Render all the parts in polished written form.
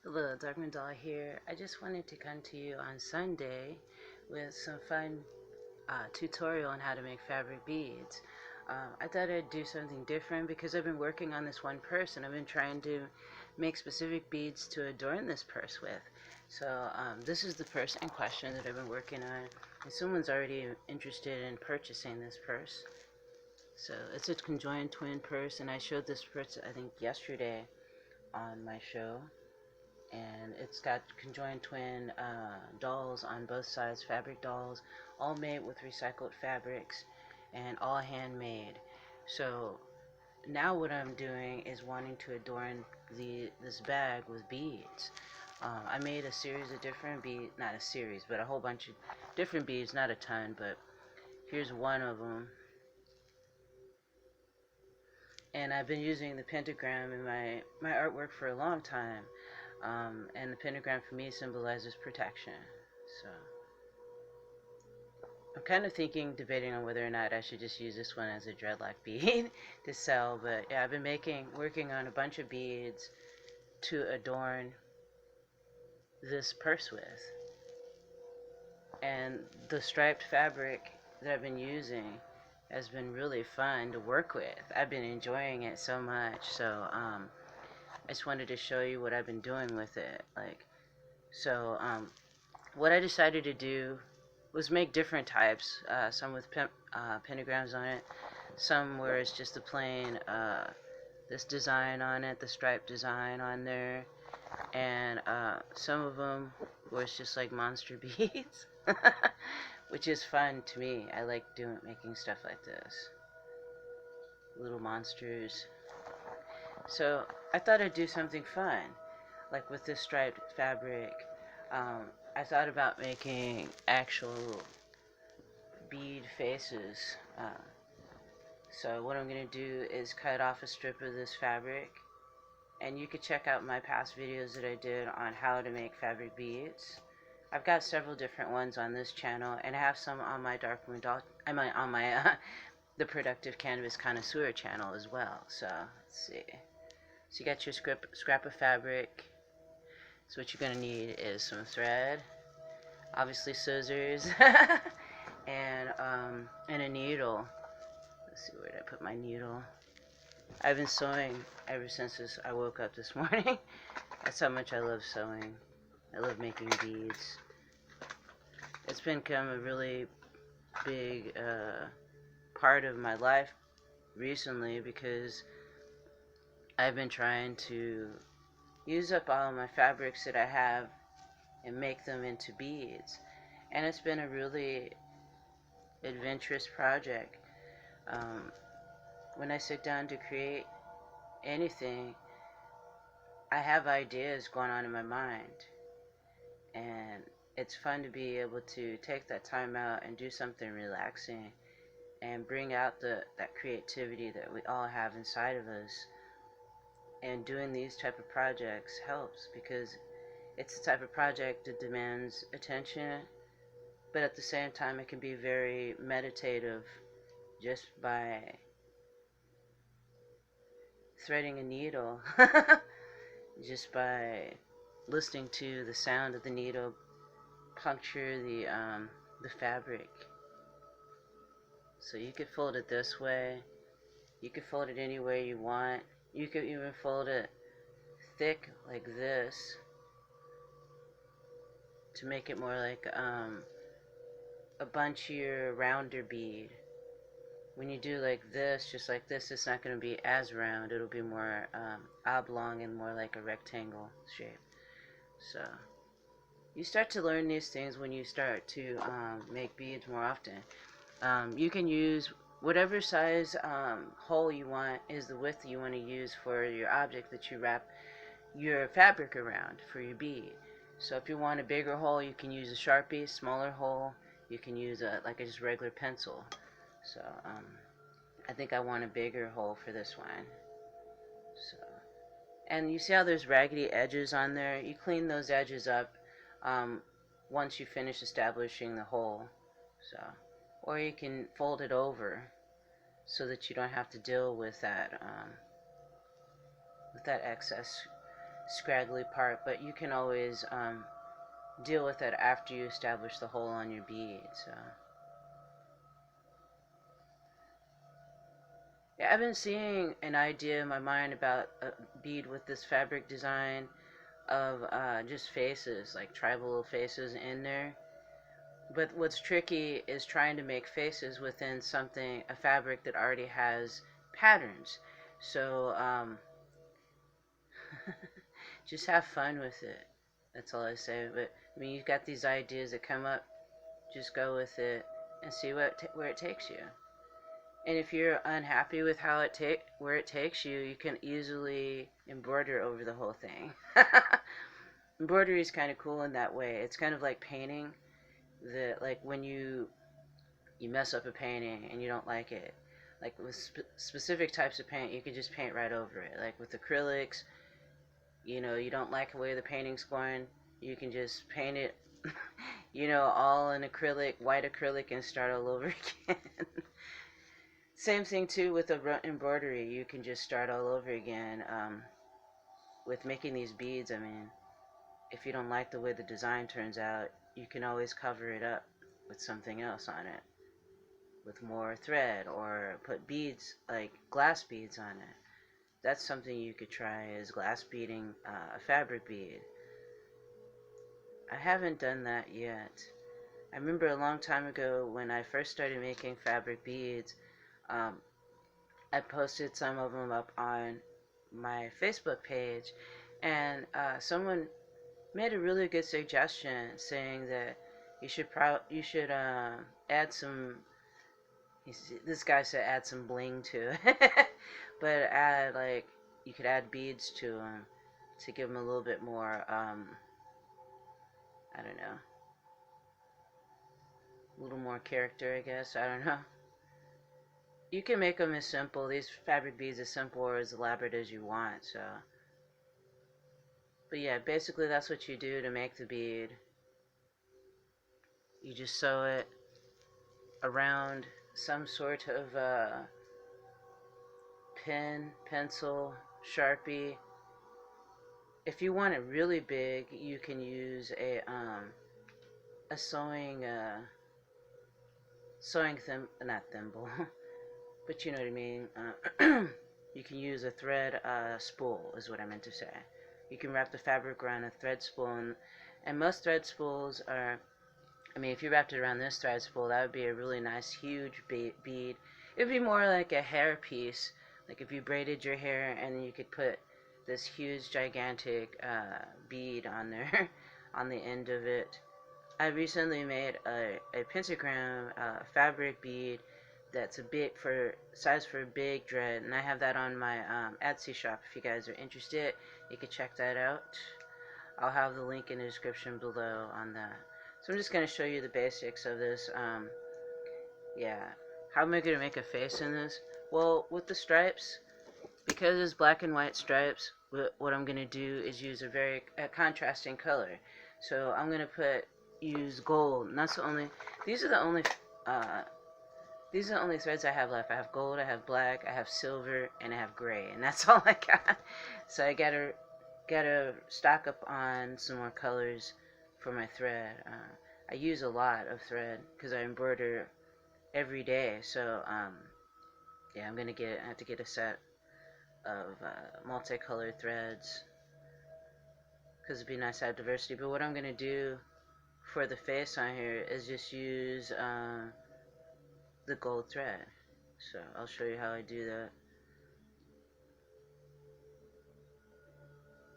Hello, Darkman Doll here. I just wanted to come to you on Sunday with some fun tutorial on how to make fabric beads. I thought I'd do something different because I've been working on this one purse and I've been trying to make specific beads to adorn this purse with. So this is the purse in question that I've been working on. And someone's already interested in purchasing this purse. So it's a conjoined twin purse, and I showed this purse I think yesterday on my show, and it's got conjoined twin dolls on both sides, fabric dolls, all made with recycled fabrics and all handmade. So now what I'm doing is wanting to adorn this bag with beads. I made a series of different beads, not a series, but a whole bunch of different beads, not a ton, but here's one of them. And I've been using the pentagram in my artwork for a long time. And the pentagram for me symbolizes protection. So I'm kind of debating on whether or not I should just use this one as a dreadlock bead to sell. But yeah, I've been working on a bunch of beads to adorn this purse with. And the striped fabric that I've been using has been really fun to work with. I've been enjoying it so much. So I just wanted to show you what I've been doing with it. What I decided to do was make different types. Some with pentagrams on it, some where it's just the plain this design on it, the striped design on there, and some of them where it's just like monster beads, which is fun to me. I like making stuff like this, little monsters. So I thought I'd do something fun, like with this striped fabric. I thought about making actual bead faces. So what I'm going to do is cut off a strip of this fabric, and you could check out my past videos that I did on how to make fabric beads. I've got several different ones on this channel, and I have some on my on my the Productive Canvas Connoisseur channel as well. So let's see. So you got your scrap of fabric. So what you're going to need is some thread, obviously scissors, and a needle. Let's see, where did I put my needle? I've been sewing ever since I woke up this morning. That's how much I love sewing. I love making beads. It's become a really big part of my life recently because I've been trying to use up all of my fabrics that I have and make them into beads. And it's been a really adventurous project. When I sit down to create anything, I have ideas going on in my mind. And it's fun to be able to take that time out and do something relaxing and bring out that creativity that we all have inside of us. And doing these type of projects helps because it's the type of project that demands attention, but at the same time it can be very meditative just by threading a needle, just by listening to the sound of the needle puncture the fabric. So you could fold it this way, you could fold it any way you want. You could even fold it thick like this to make it more like a bunchier, rounder bead. When you do like this, just like this, it's not going to be as round. It'll be more oblong and more like a rectangle shape. So you start to learn these things when you start to make beads more often. You can use whatever size hole you want is the width you want to use for your object that you wrap your fabric around for your bead. So if you want a bigger hole, you can use a Sharpie. Smaller hole, you can use a just regular pencil. So I think I want a bigger hole for this one. So, and you see how there's raggedy edges on there? You clean those edges up once you finish establishing the hole. So, or you can fold it over so that you don't have to deal with that excess scraggly part, but you can always deal with it after you establish the hole on your bead. So yeah, I've been seeing an idea in my mind about a bead with this fabric design of just faces, like tribal faces in there. But what's tricky is trying to make faces within something, a fabric that already has patterns. So just have fun with it. That's all I say. But I mean, you've got these ideas that come up, just go with it and see where it takes you. And if you're unhappy with where it takes you, you can easily embroider over the whole thing. Embroidery is kind of cool in that way. It's kind of like painting. That like when you mess up a painting and you don't like it, like with specific types of paint, you can just paint right over it. Like with acrylics, you don't like the way the painting's going, you can just paint it, all in acrylic, white acrylic, and start all over again. Same thing too with the embroidery. You can just start all over again with making these beads. I mean, if you don't like the way the design turns out, you can always cover it up with something else on it, with more thread, or put beads, like glass beads on it. That's something you could try, is glass beading a fabric bead. I haven't done that yet. I remember a long time ago when I first started making fabric beads, um, I posted some of them up on my Facebook page, and someone made a really good suggestion, saying that you should add some. This guy said add some bling to it, but add, like, you could add beads to them to give them a little bit more. I don't know, a little more character, I guess. I don't know. You can make them as simple. These fabric beads, as simple or as elaborate as you want. So, but yeah, basically that's what you do to make the bead. You just sew it around some sort of pen, pencil, Sharpie. If you want it really big, you can use a sewing not thimble, but you know what I mean. You can use a thread spool, is what I meant to say. You can wrap the fabric around a thread spool, and most thread spools are, I mean, if you wrapped it around this thread spool, that would be a really nice, huge bead. It would be more like a hair piece, like if you braided your hair and you could put this huge, gigantic bead on there, on the end of it. I recently made a pentagram fabric bead that's a big size for a big dread, and I have that on my Etsy shop. If you guys are interested, you can check that out. I'll have the link in the description below on that. So I'm just going to show you the basics of this. Yeah. How am I going to make a face in this? Well, with the stripes, because it's black and white stripes, what I'm going to do is use a contrasting color. So I'm going to use gold. And that's the only, these are the only threads I have left. I have gold, I have black, I have silver, and I have gray, and that's all I got. So I gotta stock up on some more colors for my thread. I use a lot of thread because I embroider every day. So yeah, I have to get a set of multicolored threads because it'd be nice to have diversity. But what I'm gonna do for the face on here is just use the gold thread. So I'll show you how I do that.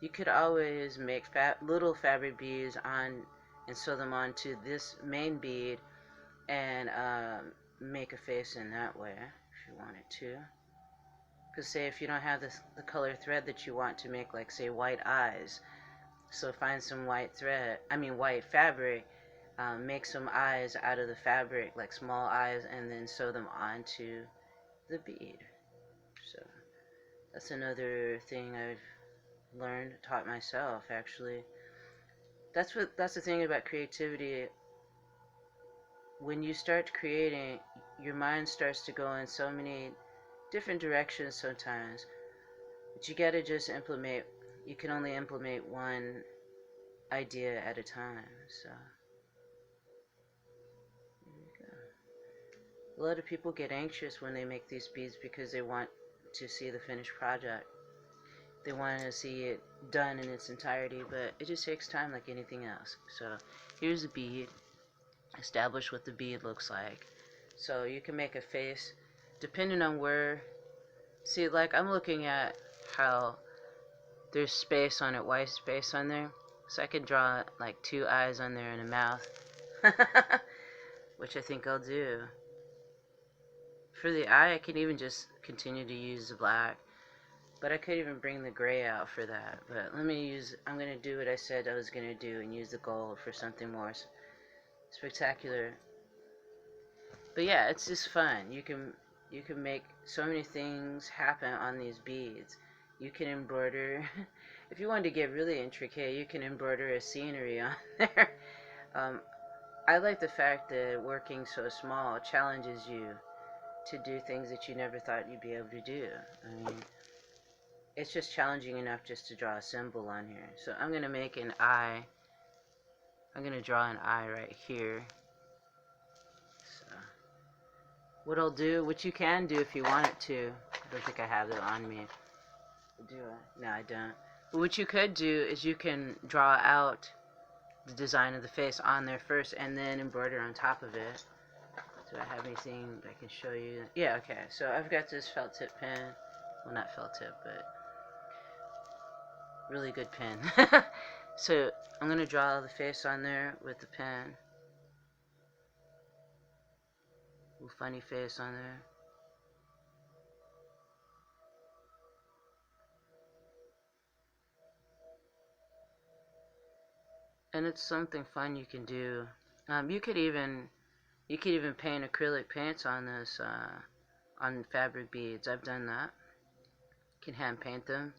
You could always make little fabric beads and sew them onto this main bead and make a face in that way if you wanted to. Because say if you don't have the color thread that you want to make, like say white eyes, so find some white fabric, make some eyes out of the fabric, like small eyes, and then sew them onto the bead. So that's another thing I've taught myself, actually. That's the thing about creativity. When you start creating, your mind starts to go in so many different directions sometimes, but you gotta just you can only implement one idea at a time. So there you go. A lot of people get anxious when they make these beads because they want to see the finished project. They want to see it done in its entirety, but it just takes time like anything else. So here's a bead. Establish what the bead looks like. So you can make a face depending on where. See, like I'm looking at how there's space on it, white space on there. So I can draw like 2 eyes on there and a mouth. Which I think I'll do. For the eye, I can even just continue to use the black. But I could even bring the gray out for that. But I'm going to do what I said I was going to do and use the gold for something more spectacular. But yeah, it's just fun. You can make so many things happen on these beads. You can embroider. If you wanted to get really intricate, you can embroider a scenery on there. I like the fact that working so small challenges you to do things that you never thought you'd be able to do. I mean, it's just challenging enough just to draw a symbol on here. So I'm going to make an eye. I'm going to draw an eye right here. So what I'll do, which you can do if you want it to. I don't think I have it on me. Do I? No, I don't. But what you could do is you can draw out the design of the face on there first and then embroider on top of it. Do I have anything I can show you? Yeah, okay. So I've got this felt tip pen. Well, not felt tip, but really good pen. So I'm going to draw the face on there with the pen. Little funny face on there. And it's something fun you can do. You could even paint acrylic paints on this on fabric beads. I've done that. You can hand paint them.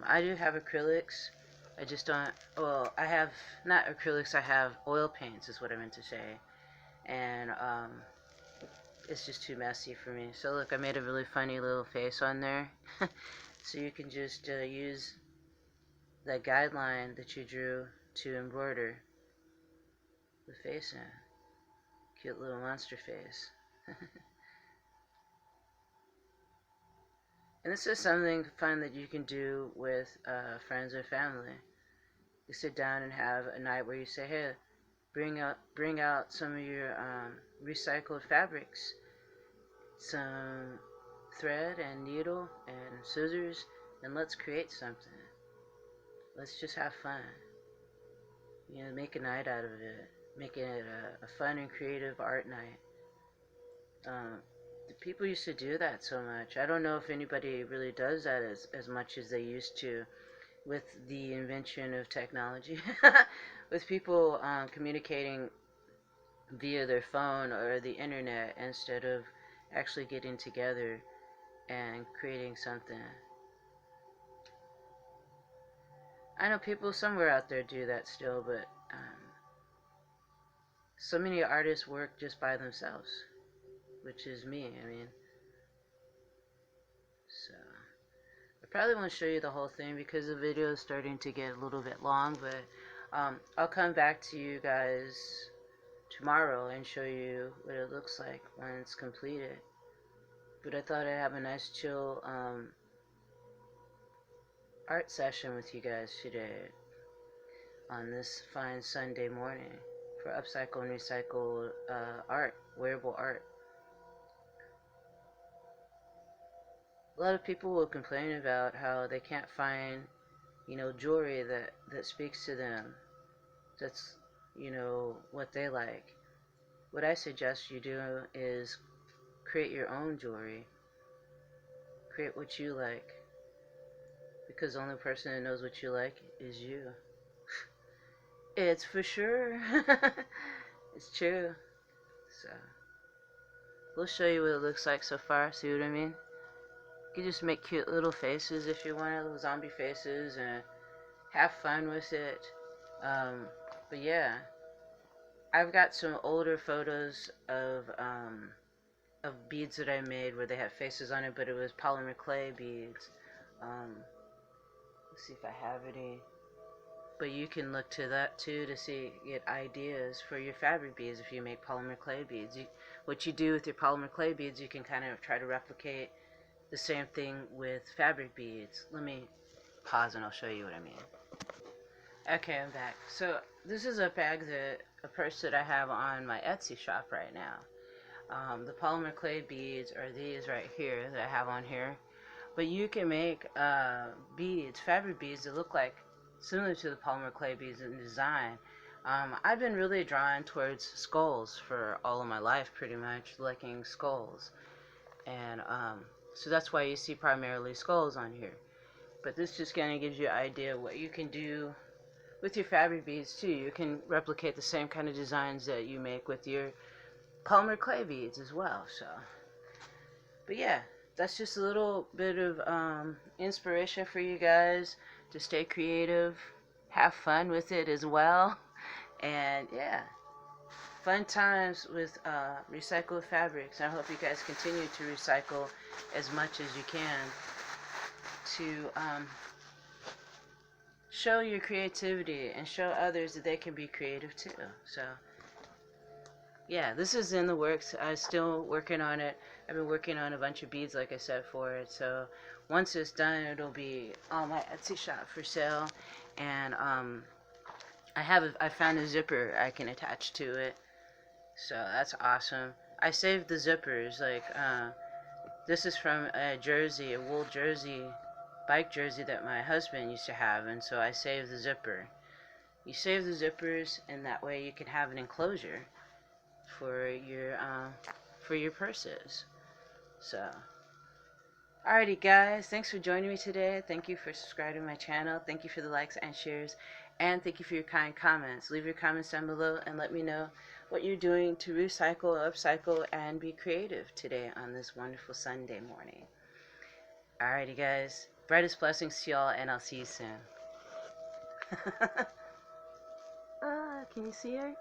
I do have acrylics. I just don't. Well, I have not acrylics. I have oil paints, is what I meant to say. And it's just too messy for me. So look, I made a really funny little face on there. So you can just use that guideline that you drew to embroider the face in. Cute little monster face. And this is something fun that you can do with friends or family. You sit down and have a night where you say, hey, bring out some of your recycled fabrics, some thread and needle and scissors, and let's create something. Let's just have fun. You know, make a night out of it. Make it a fun and creative art night. The people used to do that so much. I don't know if anybody really does that as much as they used to with the invention of technology. With people communicating via their phone or the internet instead of actually getting together and creating something. I know people somewhere out there do that still, but so many artists work just by themselves, which is me. I mean, so I probably won't show you the whole thing because the video is starting to get a little bit long, but I'll come back to you guys tomorrow and show you what it looks like when it's completed. But I thought I'd have a nice chill art session with you guys today on this fine Sunday morning for upcycle and recycle art, wearable art. A lot of people will complain about how they can't find, jewelry that speaks to them. That's, what they like. What I suggest you do is create your own jewelry. Create what you like. Because the only person that knows what you like is you. It's for sure. It's true. So, we'll show you what it looks like so far. See what I mean? You can just make cute little faces if you want, little zombie faces, and have fun with it. But yeah, I've got some older photos of beads that I made where they have faces on it, but it was polymer clay beads. Let's see if I have any. But you can look to that too to see, get ideas for your fabric beads if you make polymer clay beads. What you do with your polymer clay beads, you can kind of try to replicate the same thing with fabric beads. Let me pause and I'll show you what I mean. Okay, I'm back. So this is a purse that I have on my Etsy shop right now. The polymer clay beads are these right here that I have on here. But you can make beads, fabric beads that look like similar to the polymer clay beads in design. I've been really drawn towards skulls for all of my life, pretty much, liking skulls. And so that's why you see primarily skulls on here. But this just kind of gives you an idea of what you can do with your fabric beads too. You can replicate the same kind of designs that you make with your polymer clay beads as well. So, but yeah, that's just a little bit of inspiration for you guys to stay creative, have fun with it as well, and yeah, fun times with recycled fabrics. I hope you guys continue to recycle as much as you can to show your creativity and show others that they can be creative too. So yeah, this is in the works. I'm still working on it. I've been working on a bunch of beads, like I said, for it. So once it's done, it'll be on my Etsy shop for sale. And I found a zipper I can attach to it. So that's awesome. I saved the zippers. Like this is from a jersey, a wool jersey, bike jersey that my husband used to have, and so I saved the zipper. You save the zippers, and that way you can have an enclosure for your purses. So, alrighty guys, thanks for joining me today. Thank you for subscribing to my channel. Thank you for the likes and shares, and thank you for your kind comments. Leave your comments down below and let me know what you're doing to recycle, upcycle, and be creative today on this wonderful Sunday morning. Alrighty guys, brightest blessings to y'all, and I'll see you soon. Can you see her?